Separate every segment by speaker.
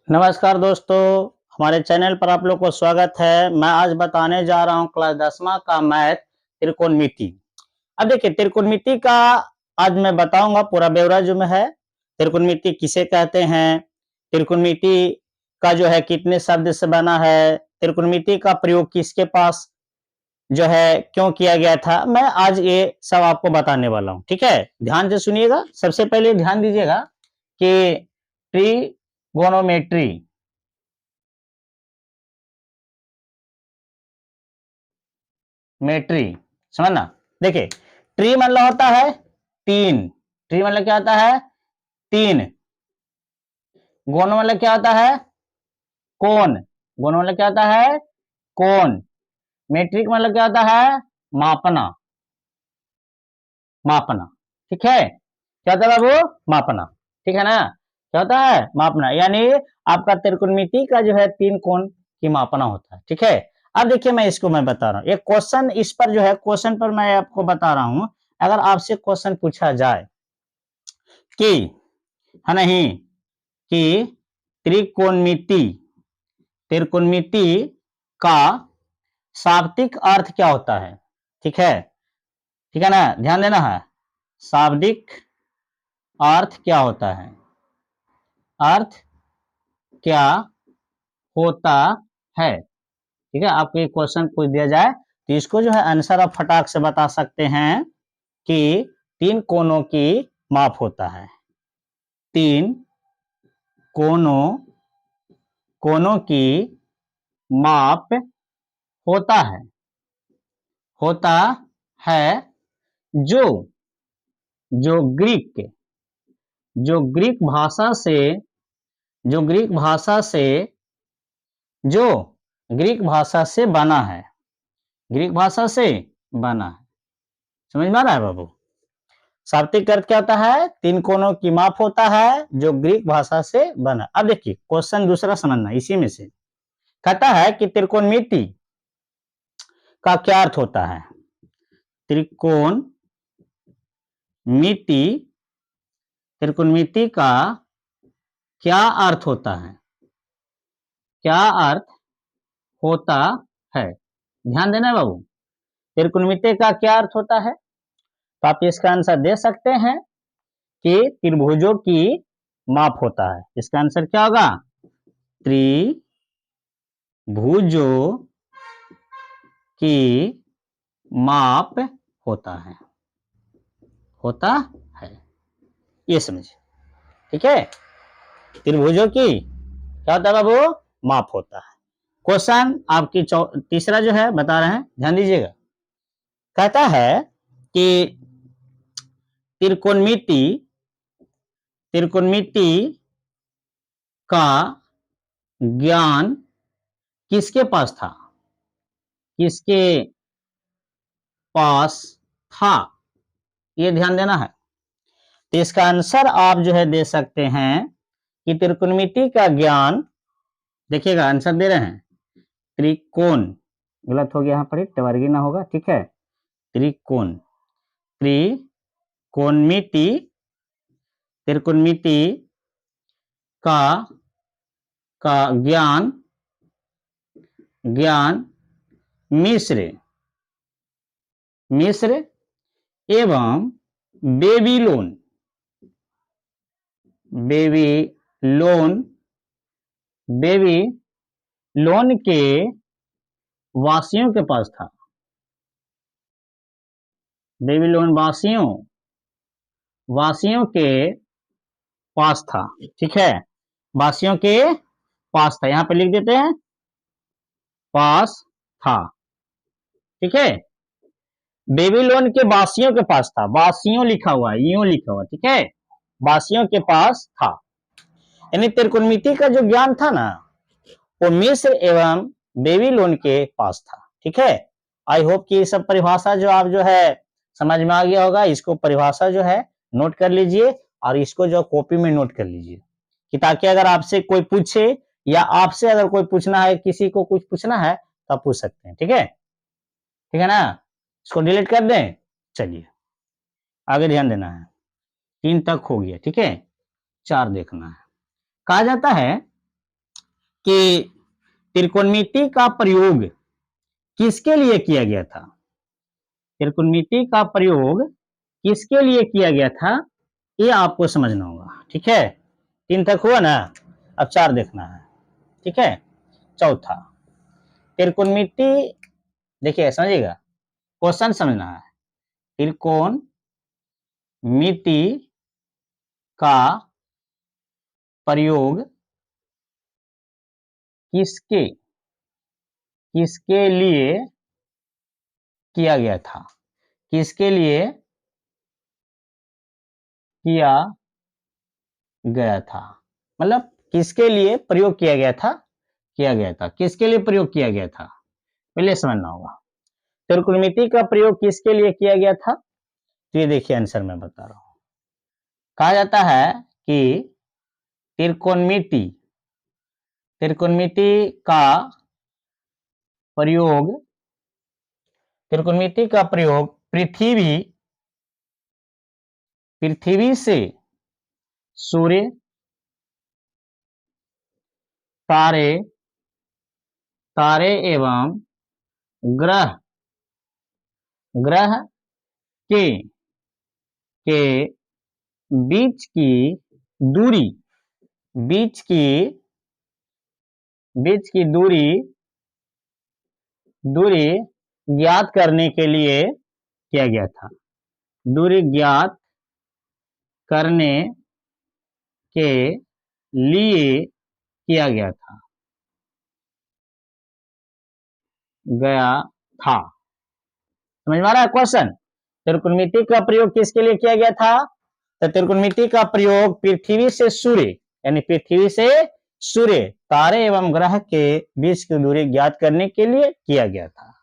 Speaker 1: नमस्कार दोस्तों, हमारे चैनल पर आप लोग को स्वागत है। मैं आज बताने जा रहा हूँ क्लास 10वां का मैथ त्रिकोणमिति। अब देखिए त्रिकोणमिति का आज मैं बताऊंगा पूरा ब्यौरा जो में है। त्रिकोणमिति किसे कहते हैं, त्रिकोणमिति का जो है कितने शब्द से बना है, त्रिकोणमिति का प्रयोग किसके पास जो है क्यों किया गया था, मैं आज ये सब आपको बताने वाला हूँ। ठीक है, ध्यान से सुनिएगा। सबसे पहले ध्यान दीजिएगा कि ट्रिगोनोमेट्री मेट्री समझना। देखिए ट्री मतलब होता है तीन, ट्री मतलब क्या होता है तीन, गोनो मतलब क्या होता है कोन, गोनो मतलब क्या होता है कोन, मेट्रिक मतलब क्या होता है मापना, मापना। ठीक है, क्या होता है बाबू मापना। ठीक है ना, क्या होता है मापना, यानी आपका त्रिकोणमिति का जो है तीन कोण की मापना होता है। ठीक है, अब देखिए मैं बता रहा हूँ एक क्वेश्चन, इस पर जो है क्वेश्चन पर मैं आपको बता रहा हूँ। अगर आपसे क्वेश्चन पूछा जाए कि है नहीं कि त्रिकोणमिति त्रिकोणमिति का शाब्दिक अर्थ क्या होता है। ठीक है, ठीक है ना, ध्यान देना है। शाब्दिक अर्थ क्या होता है, अर्थ क्या होता है। ठीक है, आपको एक क्वेश्चन पूछ दिया जाए तो इसको जो है आंसर आप फटाक से बता सकते हैं कि तीन कोनों की माप होता है, तीन कोनों कोनों की माप होता है, होता है जो जो ग्रीक जो ग्रीक भाषा से जो ग्रीक भाषा से जो ग्रीक भाषा से बना है, ग्रीक भाषा से बना है। समझ में आ रहा है बाबू। शाब्दिक अर्थ क्या होता है, तीन कोनों की माप होता है जो ग्रीक भाषा से बना। अब देखिए क्वेश्चन दूसरा समझना, इसी में से कहता है कि त्रिकोणमिति का क्या अर्थ होता है। त्रिकोण मिति त्रिकोणमिति का क्या अर्थ होता है, क्या अर्थ होता है। ध्यान देना बाबू, त्रिकोणमिति का क्या अर्थ होता है, तो आप इसका आंसर दे सकते हैं कि त्रिभुजों की माप होता है। इसका आंसर क्या होगा, त्रिभुजों की माप होता है, होता है, ये समझिए। ठीक है, त्रिभुजों की क्या होता है बाबू, माप होता है। क्वेश्चन आपकी तीसरा जो है बता रहे हैं, ध्यान दीजिएगा। कहता है कि त्रिकोणमिति त्रिकोणमिति का ज्ञान किसके पास था, किसके पास था, ये ध्यान देना है। तो इसका आंसर आप जो है दे सकते हैं कि त्रिकोणमिति का ज्ञान, देखिएगा आंसर दे रहे हैं त्रिकोण, गलत हो गया यहाँ पर, टवर्गी ना होगा। ठीक है, त्रिकोण, त्रिकोणमिति त्रिकोणमिति का का ज्ञान ज्ञान मिस्र मिस्र एवं बेबीलोन बेबीलोन बेबीलोन के वासियों के पास था, बेबीलोन वासियों वासियों के पास था। ठीक है, वासियों के पास था, यहां पे लिख देते हैं पास था। ठीक है, बेबीलोन के वासियों के पास था, वासियों लिखा हुआ है, यूं लिखा हुआ। ठीक है, वासियों के पास था, यानी त्रिकोणमिति का जो ज्ञान था ना वो मिस्र एवं बेबीलोन के पास था। ठीक है, आई होप कि ये सब परिभाषा जो आप जो है समझ में आ गया होगा। इसको परिभाषा जो है नोट कर लीजिए और इसको जो कॉपी में नोट कर लीजिए कि ताकि अगर आपसे कोई पूछे या आपसे अगर कोई पूछना है, किसी को कुछ पूछना है तो आप पूछ सकते हैं। ठीक है, ठीक है ना, इसको डिलीट कर दें। चलिए आगे ध्यान देना है, तीन तक हो गया। ठीक है, चार देखना है। कहा जाता है कि त्रिकोणमिति का प्रयोग किसके लिए किया गया था? त्रिकोणमिति का प्रयोग किसके लिए किया गया था, ये आपको समझना होगा। ठीक है, 3 तक हुआ ना, अब 4 देखना है। ठीक है, चौथा त्रिकोणमिति, देखिए समझिएगा, क्वेश्चन समझना है। त्रिकोणमिति का प्रयोग किसके किसके लिए किया गया था? किसके लिए किया गया था, मतलब किसके लिए प्रयोग किया गया था, किसके लिए प्रयोग किया गया था, पहले समझना होगा। त्रिकोणमिति का प्रयोग किसके लिए किया गया था, तो ये देखिए आंसर मैं बता रहा हूं। कहा जाता है कि त्रिकोणमिति का प्रयोग पृथ्वी से सूर्य, तारे एवं ग्रह के बीच की दूरी ज्ञात करने के लिए किया गया था। दूरी ज्ञात करने के लिए किया गया था। समझ में आ रहा है क्वेश्चन? त्रिकोणमिति का प्रयोग किसके लिए किया गया था? तो त्रिकोणमिति का प्रयोग पृथ्वी से सूर्य, यानी पृथ्वी से सूर्य, तारे एवं ग्रह के बीच की दूरी ज्ञात करने के लिए किया गया था।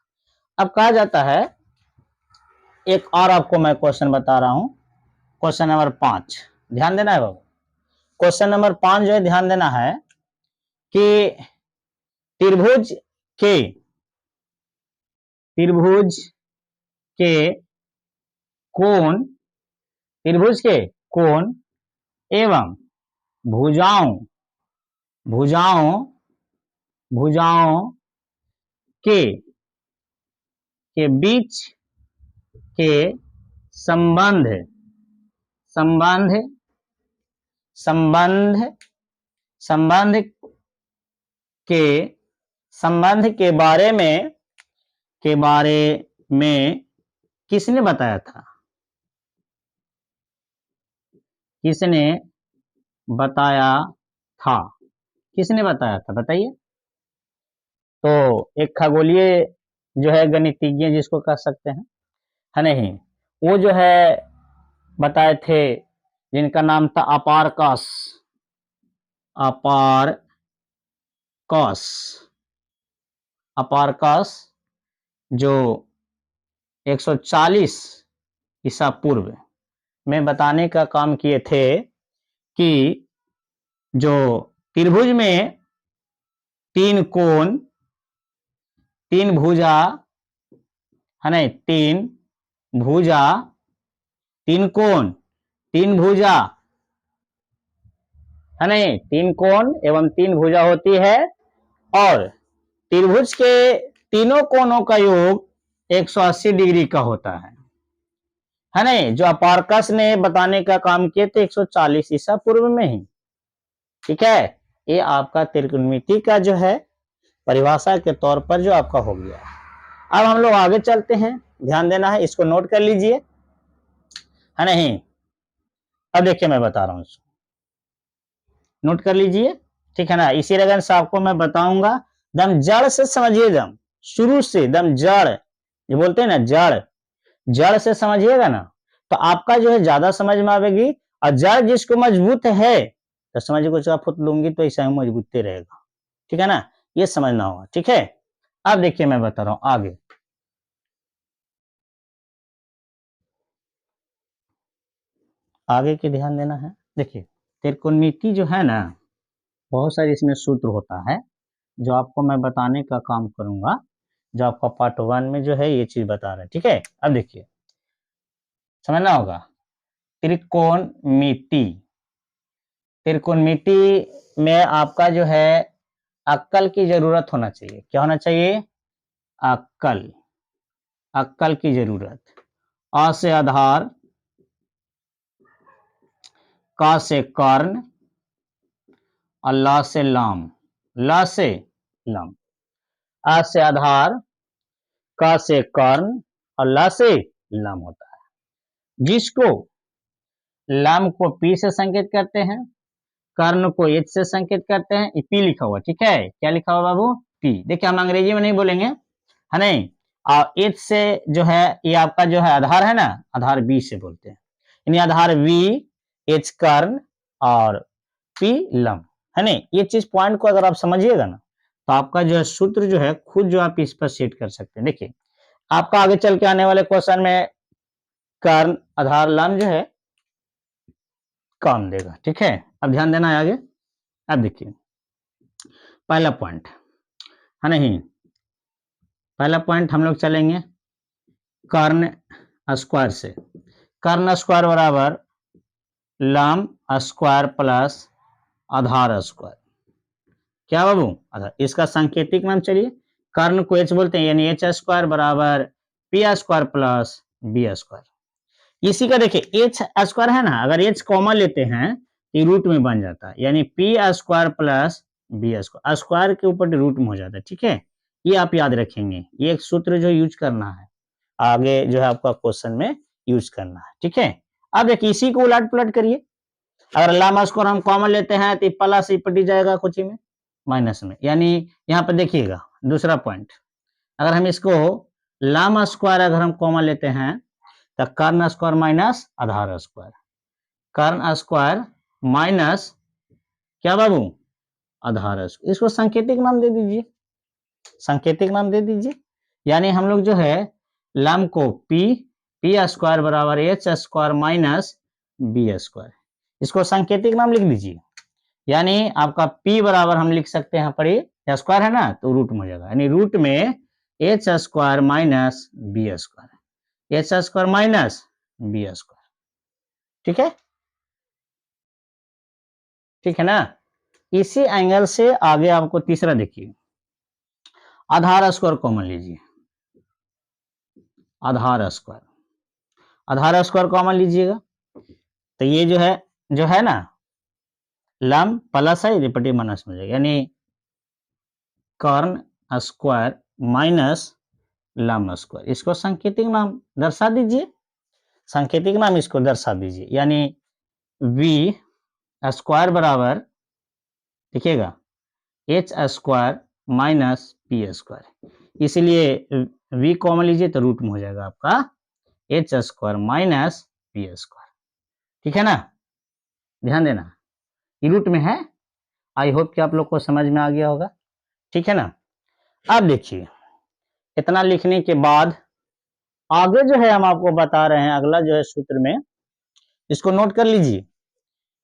Speaker 1: अब कहा जाता है, एक और आपको मैं क्वेश्चन बता रहा हूं, क्वेश्चन नंबर 5, ध्यान देना है बाबू। क्वेश्चन नंबर 5 जो है ध्यान देना है कि त्रिभुज के कोण एवं भुजाओं के बीच के संबंध के बारे में किसने बताया था? किसने बताया था बताइए। तो एक खगोलीय जो है गणितज्ञ जिसको कह सकते हैं, है नहीं, वो जो है बताए थे, जिनका नाम था अपारकस, जो 140 ईसा पूर्व में बताने का काम किए थे कि जो त्रिभुज में 3 कोण, 3 भुजा, है नहीं, 3 भुजा, 3 कोण, 3 भुजा, है नहीं, 3 कोण एवं 3 भुजा होती है, और त्रिभुज के तीनों कोणों का योग 180 डिग्री का होता है नहीं, जो अपारकस ने बताने का काम किए थे 140 ईसा पूर्व में ही। ठीक है, ये आपका त्रिकोणमिति का जो है परिभाषा के तौर पर जो आपका हो गया। अब हम लोग आगे चलते हैं, ध्यान देना है, इसको नोट कर लीजिए, है नहीं। अब देखिए मैं बता रहा हूं, नोट कर लीजिए, ठीक है ना। इसी लगन से आपको मैं बताऊंगा, दम जड़ से समझिए, दम शुरू से, दम जड़ जो बोलते हैं ना, जड़ से समझिएगा ना, तो आपका जो है ज्यादा समझ में आएगी। और जड़ जिसको मजबूत है, तो समझिए कुछ फुट लूंगी तो ऐसा ही मजबूत रहेगा। ठीक है ना, ये समझना होगा। ठीक है, अब देखिए मैं बता रहा हूं आगे। आगे के ध्यान देना है। देखिए त्रिकोणमिति जो है ना, बहुत सारे इसमें सूत्र होता है, जो आपको मैं बताने का काम करूंगा, जो आपका पार्ट 1 में जो है ये चीज बता रहा है। ठीक है, अब देखिए समझना होगा। त्रिकोणमिति में आपका जो है अक्कल की जरूरत होना चाहिए। क्या होना चाहिए? अक्कल, अक्कल की जरूरत। अ से आधार, का से कर्ण और ला से लाम, ला से लाम। आ से आधार, का से कर्ण और ला से लाम होता है। जिसको लाम को पी से संकेत करते हैं, कर्ण को एच से संकेत करते हैं। पी लिखा हुआ, ठीक है, क्या लिखा हुआ बाबू? पी। देखिए हम अंग्रेजी में नहीं बोलेंगे, है नहीं। और एच से जो है ये आपका जो है आधार है ना, आधार बी से बोलते हैं। यानी आधार वी, एच कर्ण और पी लम, है नहीं। ये चीज पॉइंट को अगर आप समझिएगा ना तो आपका जो है सूत्र जो है खुद जो आप इस पर सेट कर सकते हैं। देखिए आपका आगे चल के आने वाले क्वेश्चन में कर्ण आधार लम जो है काम देगा, ठीक है। अब ध्यान देना है आगे। अब देखिए पहला पॉइंट है नहीं, पहला पॉइंट हम लोग चलेंगे कर्ण स्क्वायर से। कर्ण स्क्वायर बराबर लम स्क्वायर प्लस आधार स्क्वायर। क्या बाबू? आधार। इसका सांकेतिक नाम चलिए कर्ण को एच बोलते हैं, यानी एच स्क्वायर बराबर P square plus B square. इसी का देखिए एच स्क्वायर है ना, अगर एच कॉमन लेते हैं तो रूट में बन जाता है, यानी P square plus B square, square के ऊपर रूट में हो जाता है, ठीक है। ये आप याद रखेंगे, ये एक सूत्र जो यूज करना है आगे जो है आपका क्वेश्चन में यूज करना है, ठीक है। अब देखिए इसी को उलट पुलट करिए, अगर लामा स्क्वायर हम कॉमन लेते हैं तो प्लस ही पटी जाएगा कुछ में माइनस में, यानी यहाँ पर देखिएगा दूसरा पॉइंट, अगर हम इसको लामा स्क्वायर अगर हम कॉमन लेते हैं तो कर्ण स्क्वायर माइनस आधार स्क्वायर, कर्ण स्क्वायर माइनस क्या बाबू? आधार स्क्वायर। इसको सांकेतिक नाम दे दीजिए, सांकेतिक नाम दे दीजिए। यानी हम लोग जो है लम को पी, पी स्क्वायर बराबर H square minus B square, इसको सांकेतिक नाम लिख दीजिए। यानी आपका p बराबर हम लिख सकते हैं यहाँ पर स्क्वायर है ना तो रूट में हो जाएगा, यानी रूट में H square minus B square, H square minus B square, ठीक है, ठीक है ना। इसी एंगल से आगे आपको तीसरा देखिए, आधार स्क्वायर कॉमन लीजिए, आधार स्क्वायर, आधार स्क्वायर कॉमन लीजिएगा तो ये जो है ना लम प्लस है रिपटी माइनस में जाएगा, यानी कर्ण स्क्वायर माइनस लम स्क्वायर। इसको सांकेतिक नाम दर्शा दीजिए, सांकेतिक नाम इसको दर्शा दीजिए, यानी v स्क्वायर बराबर देखिएगा H square minus P square, इसलिए v कॉमन लीजिए तो रूट में हो जाएगा आपका H square minus P square, ठीक है ना। ध्यान देना ये रूट में है। आई होप कि आप लोग को समझ में आ गया होगा, ठीक है ना। अब देखिए इतना लिखने के बाद आगे जो है हम आपको बता रहे हैं अगला जो है सूत्र में, इसको नोट कर लीजिए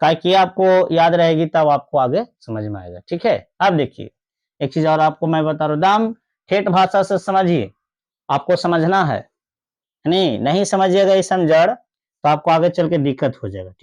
Speaker 1: ताकि आपको याद रहेगी तब आपको आगे समझ में आएगा, ठीक है। अब देखिए एक चीज और आपको मैं बता रहा हूँ, दाम ठेठ भाषा से समझिए, आपको समझना है, नहीं समझिएगा इस समझ तो आपको आगे चल के दिक्कत हो जाएगा, ठीक।